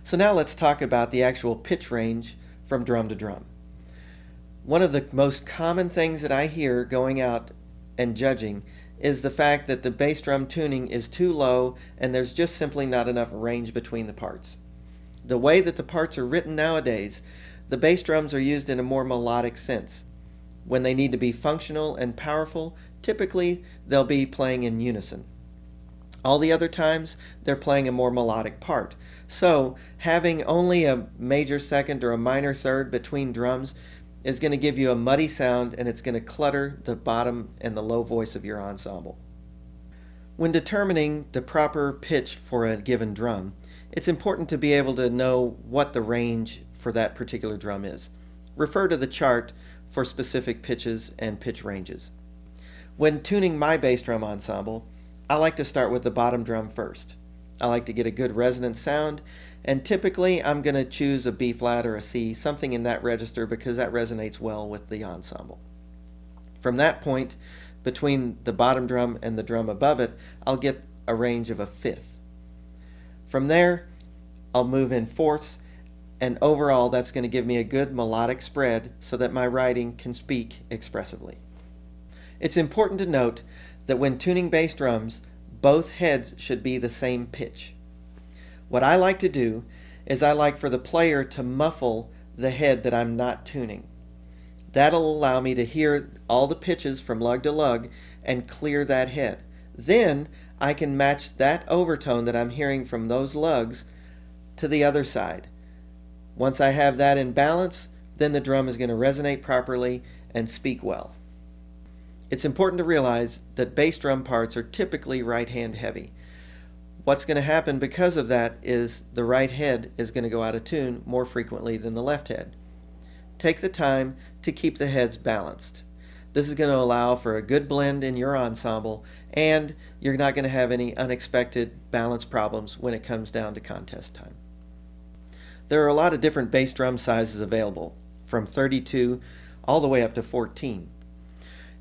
So now let's talk about the actual pitch range from drum to drum. One of the most common things that I hear going out and judging is the fact that the bass drum tuning is too low and there's just simply not enough range between the parts. The way that the parts are written nowadays, the bass drums are used in a more melodic sense. When they need to be functional and powerful, typically they'll be playing in unison. All the other times, they're playing a more melodic part. So having only a major second or a minor third between drums is going to give you a muddy sound, and it's going to clutter the bottom and the low voice of your ensemble. When determining the proper pitch for a given drum, it's important to be able to know what the range for that particular drum is. Refer to the chart for specific pitches and pitch ranges. When tuning my bass drum ensemble, I like to start with the bottom drum first. I like to get a good resonant sound, and typically I'm going to choose a B flat or a C, something in that register, because that resonates well with the ensemble. From that point, between the bottom drum and the drum above it, I'll get a range of a fifth. From there, I'll move in fourths, and overall that's going to give me a good melodic spread so that my writing can speak expressively. It's important to note that when tuning bass drums, both heads should be the same pitch. What I like to do is I like for the player to muffle the head that I'm not tuning. That'll allow me to hear all the pitches from lug to lug and clear that head. Then I can match that overtone that I'm hearing from those lugs to the other side. Once I have that in balance, then the drum is going to resonate properly and speak well. It's important to realize that bass drum parts are typically right hand heavy. What's going to happen because of that is the right head is going to go out of tune more frequently than the left head. Take the time to keep the heads balanced. This is going to allow for a good blend in your ensemble, and you're not going to have any unexpected balance problems when it comes down to contest time. There are a lot of different bass drum sizes available, from 32 all the way up to 14.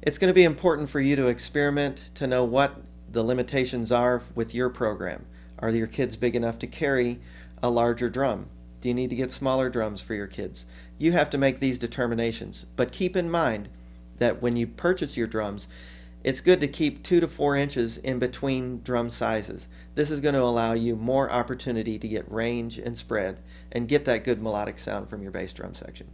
It's going to be important for you to experiment to know what the limitations are with your program. Are your kids big enough to carry a larger drum? Do you need to get smaller drums for your kids? You have to make these determinations, but keep in mind that when you purchase your drums, it's good to keep 2 to 4 inches in between drum sizes. This is going to allow you more opportunity to get range and spread and get that good melodic sound from your bass drum section.